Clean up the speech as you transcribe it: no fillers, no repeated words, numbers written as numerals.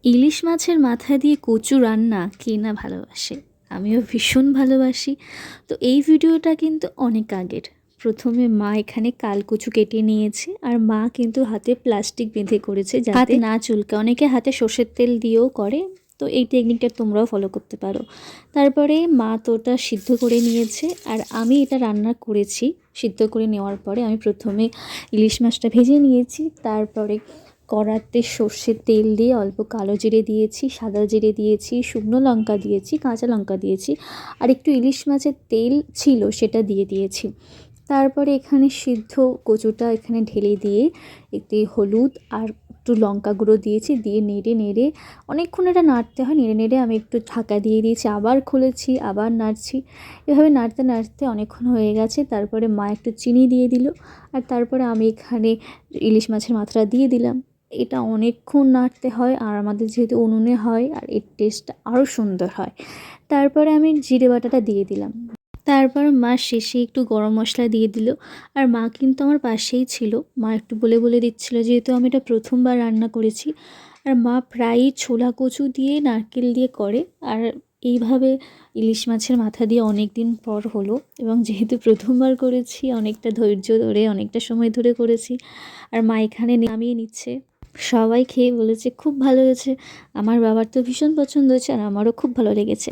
ইলিশ মাছের মাথা দিয়ে কচু রান্না কে না ভালোবাসে। আমিও ভীষণ ভালোবাসি। তো এই ভিডিওটা কিন্তু অনেক আগের। প্রথমে মা এখানে কালকচু কেটে নিয়েছে, আর মা কিন্তু হাতে প্লাস্টিক বেঁধে করেছে যাতে না চুলকে। অনেকে হাতে সর্ষের তেল দিয়েও করে, তো এই টেকনিকটা তোমরাও ফলো করতে পারো। তারপরে মা তো ওটা সিদ্ধ করে নিয়েছে, আর আমি এটা রান্না করেছি। সিদ্ধ করে নেওয়ার পরে আমি প্রথমে ইলিশ মাছটা ভেজে নিয়েছি। তারপরে কড়াতে সর্ষের তেল দিয়ে অল্প কালো জিরে দিয়েছি, সাদা জিরে দিয়েছি, শুকনো লঙ্কা দিয়েছি, কাঁচা লঙ্কা দিয়েছি, আর একটু ইলিশ মাছের তেল ছিল সেটা দিয়ে দিয়েছি। তারপরে এখানে সিদ্ধ কচুটা এখানে ঢেলে দিয়ে একটু হলুদ আর একটু লঙ্কা গুঁড়ো দিয়েছি, দিয়ে নেড়ে নেড়ে অনেকক্ষণ এটা নাড়তে হয়। নেড়ে নেড়ে আমি একটু ঢাকা দিয়ে দিয়েছি, আবার খুলেছি, আবার নাড়ছি। এভাবে নাড়তে নাড়তে অনেকক্ষণ হয়ে গেছে। তারপরে মা একটু চিনি দিয়ে দিল, আর তারপরে আমি এখানে ইলিশ মাছের মাথাটা দিয়ে দিলাম। এটা অনেকক্ষণ নাড়তে হয়, আর আমাদের যেহেতু উনুনে হয়, আর এর টেস্টটা আরও সুন্দর হয়। তারপরে আমি জিরে বাটাটা দিয়ে দিলাম। তারপর মা শেষে একটু গরম মশলা দিয়ে দিল। আর মা কিন্তু আমার পাশেই ছিল। মা একটু বলে বলে দিচ্ছিল, যেহেতু আমি এটা প্রথমবার রান্না করেছি। আর মা প্রায়ই ছোলা কচু দিয়ে নারকেল দিয়ে করে, আর এইভাবে ইলিশ মাছের মাথা দিয়ে অনেক দিন পর হলো। এবং যেহেতু প্রথমবার করেছি, অনেকটা ধৈর্য ধরে অনেকটা সময় ধরে করেছি। আর মা এখানে নামিয়ে নিচ্ছে। সবাই খেয়ে বলেছে খুব ভালো হয়েছে। আমার বাবার তো ভীষণ পছন্দ হয়েছে, আর আমারও খুব ভালো লেগেছে।